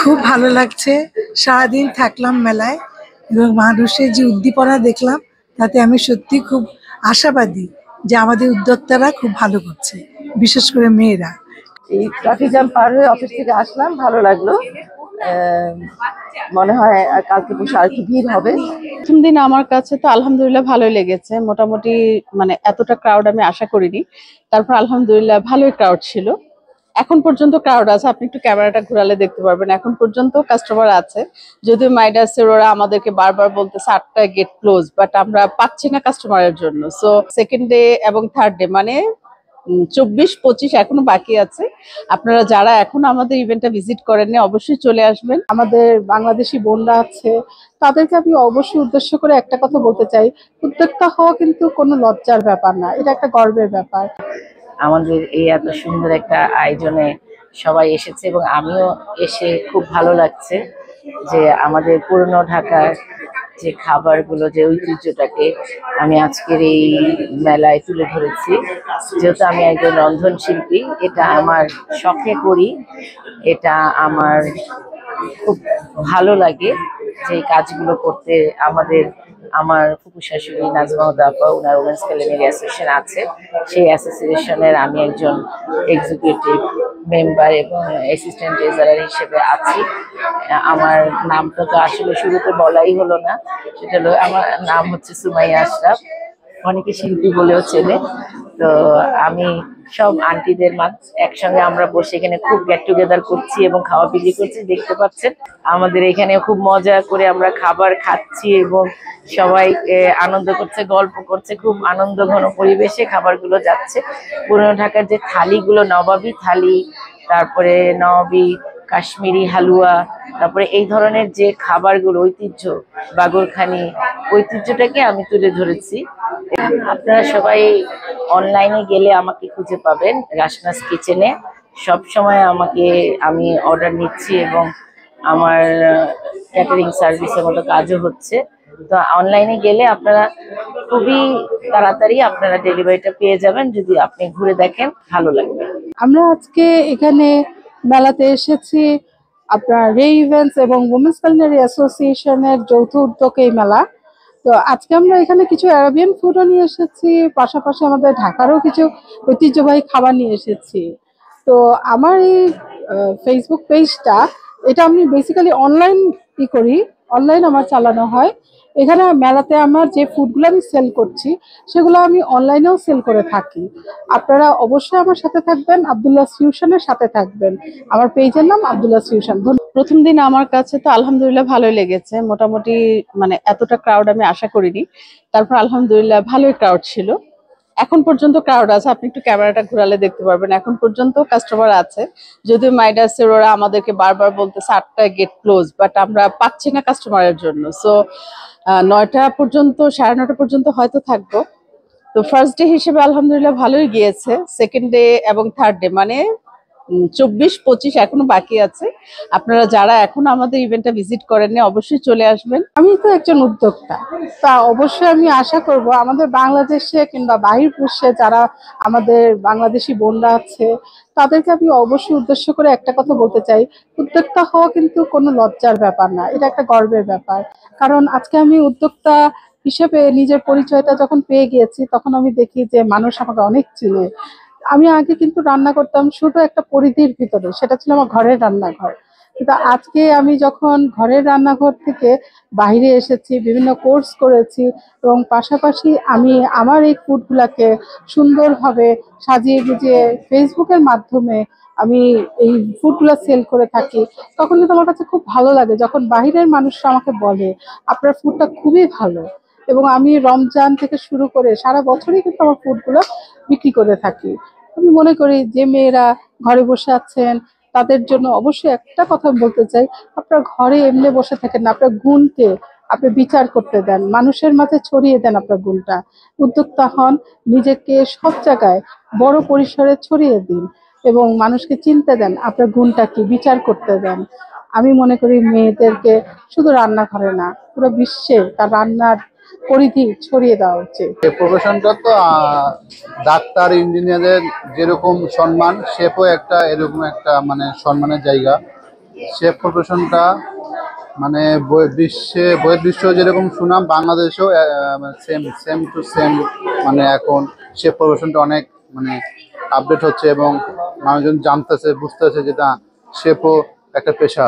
খুব ভালো লাগছে। সারাদিন থাকলাম মেলায় এবং মানুষের যে উদ্দীপনা দেখলাম, তাতে আমি সত্যি খুব আশাবাদী যে আমাদের উদ্যোক্তারা খুব ভালো করছে, বিশেষ করে মেয়েরা। এই ট্রাফিক জ্যাম পার হয়ে অফিস থেকে আসলাম, ভালো লাগলো। মনে হয় কালকে বসে আর কি ভিড় হবে। প্রথম দিন আমার কাছে তো আলহামদুলিল্লাহ ভালোই লেগেছে, মোটামুটি মানে এতটা ক্রাউড আমি আশা করিনি। তারপর আলহামদুলিল্লাহ ভালোই ক্রাউড ছিল। এখন পর্যন্ত ক্রাউড আছে, আপনি একটু ক্যামেরাটা ঘোরালে দেখতে পারবেন এখন পর্যন্ত কাস্টমার আছে। যদিও মাইডাসের ওরা আমাদেরকে বারবার বলতেছে 8টায় গেট ক্লোজ, বাট আমরা পাচ্ছি না কাস্টমারের জন্য। সো সেকেন্ড ডে এবং থার্ড ডে মানে 24-25 এখনো বাকি আছে। আপনারা যারা এখনো আমাদের ইভেন্টটা ভিজিট করেননি অবশ্যই চলে আসবেন। আমাদের বাংলাদেশি বোনরা আছে, তাদেরকে আমি অবশ্যই উদ্দেশ্য করে একটা কথা বলতে চাই, উদ্যোক্তা হওয়া কিন্তু কোনো লজ্জার ব্যাপার না, এটা একটা গর্বের ব্যাপার। আমাদের এই এত সুন্দর একটা আয়োজনে সবাই এসেছে এবং আমিও এসে খুব ভালো লাগছে যে আমাদের পুরনো ঢাকার যে খাবারগুলো, যে ঐতিহ্যটাকে আমি আজকের এই মেলায় তুলে ধরেছি। যেহেতু আমি একজন রন্ধনশিল্পী, এটা আমার শখে করি, এটা আমার খুব ভালো লাগে যে কাজগুলো করতে। আমার ফুপু শাশুড়ি নাজমা আপা, ওনার ওমেন্স কুলিনারি অ্যাসোসিয়েশন আছে, সেই অ্যাসোসিয়েশনের আমি একজন এক্সিকিউটিভ মেম্বার এবং অ্যাসিস্ট্যান্ট ট্রেজারার হিসেবে আছি। আমার নামটা তো আসলে শুরুতে বলাই হলো না, সেটা হলো আমার নাম হচ্ছে সুমাইয়া আশরাফ, অনেকে শিল্পী বলেও চেনে। তো আমি সব আন্টিদের একসঙ্গে আমরা বসে এখানে খুব গেট টুগেদার করছি এবং খাওয়া বিক্রি করছি, দেখতে পাচ্ছেন। আমাদের এখানে খুব মজা করে আমরা খাবার খাচ্ছি এবং সবাই আনন্দ করছে, গল্প করছে, খুব আনন্দ ঘন পরিবেশে খাবারগুলো যাচ্ছে। পুরনো ঢাকার যে থালিগুলো, নবাবী থালি, তারপরে নবাবী কাশ্মীরি হালুয়া, তারপরে এই ধরনের যে খাবারগুলো ঐতিহ্য, বাগরখানি ঐতিহ্যটাকে আমি তুলে ধরেছি। আপনারা সবাই অনলাইনে গেলে আমাকে খুঁজে পাবেন রাশনাস কিচেনে। সব সময় আমি অর্ডার নিচ্ছি এবং আমার ক্যাটারিং সার্ভিসের মতো কাজও হচ্ছে। তো অনলাইনে গেলে আপনারা খুবই তাড়াতাড়ি আপনারা ডেলিভারিটা পেয়ে যাবেন। যদি আপনি ঘুরে দেখেন, ভালো লাগবে। আমরা আজকে এখানে মেলাতে এসেছি আপনার রে ইভেন্টস এবং উমেন্স কুলিনারি অ্যাসোসিয়েশনের যৌথ উদ্যোগে এই মেলা। তো আজকে আমরা এখানে কিছু আরাবিয়ান ফুডও নিয়ে এসেছি, পাশাপাশি আমাদের ঢাকারও কিছু ঐতিহ্যবাহী খাবার নিয়ে এসেছি। তো আমার এই ফেসবুক পেজটা, এটা আমি বেসিক্যালি অনলাইন করি, অনলাইন আমার চালানো হয়। এখানে মেলাতে আমার যে ফুডগুলো আমি সেল করছি সেগুলো আমি অনলাইনেও সেল করে থাকি। আপনারা অবশ্যই আমার সাথে থাকবেন, আব্দুল্লাহ ফিউশনের সাথে থাকবেন। আমার পেজের নাম আব্দুল্লাহ ফিউশন। প্রথম দিন আমার কাছে তো আলহামদুলিল্লাহ ভালোই লেগেছে, মোটামুটি মানে এতটা ক্রাউড আমি আশা করিনি। তারপর আলহামদুলিল্লাহ ভালোই ক্রাউড ছিল। এখন পর্যন্ত ক্রাউড আছে, আপনি একটু ক্যামেরাটা ঘোরালে দেখতে পারবেন এখন পর্যন্ত কাস্টমার আছে। যদিও মাইডাসের ওরা আমাদেরকে বারবার বলতেছে 8টায় গেট ক্লোজ, বাট আমরা পাচ্ছি না কাস্টমারের জন্য। সো 9টা পর্যন্ত, 9:30 পর্যন্ত হয়তো থাকবো। তো ফার্স্ট ডে হিসেবে আলহামদুলিল্লাহ ভালোই গিয়েছে। সেকেন্ড ডে এবং থার্ড ডে মানে 24-25 এখনো বাকি আছে। আপনারা যারা এখনো আমাদের ইভেন্টটা ভিজিট করেননি অবশ্যই চলে আসবেন। আমি তো একজন উদ্যোক্তা, তা অবশ্যই আমি আশা করব আমাদের বাংলাদেশে কিংবা বহির্বিশ্বে যারা আমাদের বাংলাদেশি বোনরা আছে, তাদেরকে আমি অবশ্যই উদ্দেশ্য করে একটা কথা বলতে চাই, উদ্যোক্তা হওয়া কিন্তু কোনো লজ্জার ব্যাপার না, এটা একটা গর্বের ব্যাপার। কারণ আজকে আমি উদ্যোক্তা হিসেবে নিজের পরিচয়টা যখন পেয়ে গিয়েছি, তখন আমি দেখি যে মানুষ আমাকে অনেক চিনে। আমি আগে কিন্তু রান্না করতাম ছোট একটা পরিধির ভিতরে, সেটা ছিল আমার ঘরের রান্নাঘর। কিন্তু আজকে আমি যখন ঘরের রান্নাঘর থেকে বাইরে এসেছি, বিভিন্ন কোর্স করেছি এবং পাশাপাশি আমি আমার এই ফুডগুলাকে সুন্দরভাবে সাজিয়ে গুজিয়ে ফেসবুকের মাধ্যমে আমি এই ফুডগুলো সেল করে থাকি, তখন কিন্তু আমার কাছে খুব ভালো লাগে যখন বাইরের মানুষরা আমাকে বলে আপনার ফুডটা খুবই ভালো। এবং আমি রমজান থেকে শুরু করে সারা বছরই কিন্তু আমার ফুডগুলো বিক্রি করে থাকি। আমি মনে করি যে মেয়েরা ঘরে বসে আছেন তাদের জন্য অবশ্যই একটা কথা বলতে চাই, আপনার ঘরে এমনি বসে থাকেন না, আপনার গুণকে আপনি বিচার করতে দেন, মানুষের মাঝে ছড়িয়ে দেন আপনার গুণটা। উদ্যোক্তা হন, নিজেকে সব জায়গায় বড় পরিসরে ছড়িয়ে দিন এবং মানুষকে চিনতে দেন, আপনার গুণটা কি বিচার করতে দেন। আমি মনে করি মেয়েদেরকে শুধু রান্নাঘরে না, পুরো বিশ্বে তার রান্নার পরিধি ছড়িয়ে দেওয়া উচিত। এই প্রফেশনটা তো ডাক্তার ইঞ্জিনিয়ারের যেরকম সম্মান, শেফও একটা এরকম একটা মানে সম্মানের জায়গা। শেফ প্রফেশনটা মানে বইয়ের বিশ্ব যেরকম সুনাম, বাংলাদেশেও সেম সেম টু সেম। মানে এখন শেফ প্রফেশনটা অনেক মানে আপডেট হচ্ছে এবং মানুষজন জানতেছে, বুঝতেছে যে না, শেফও একটা পেশা।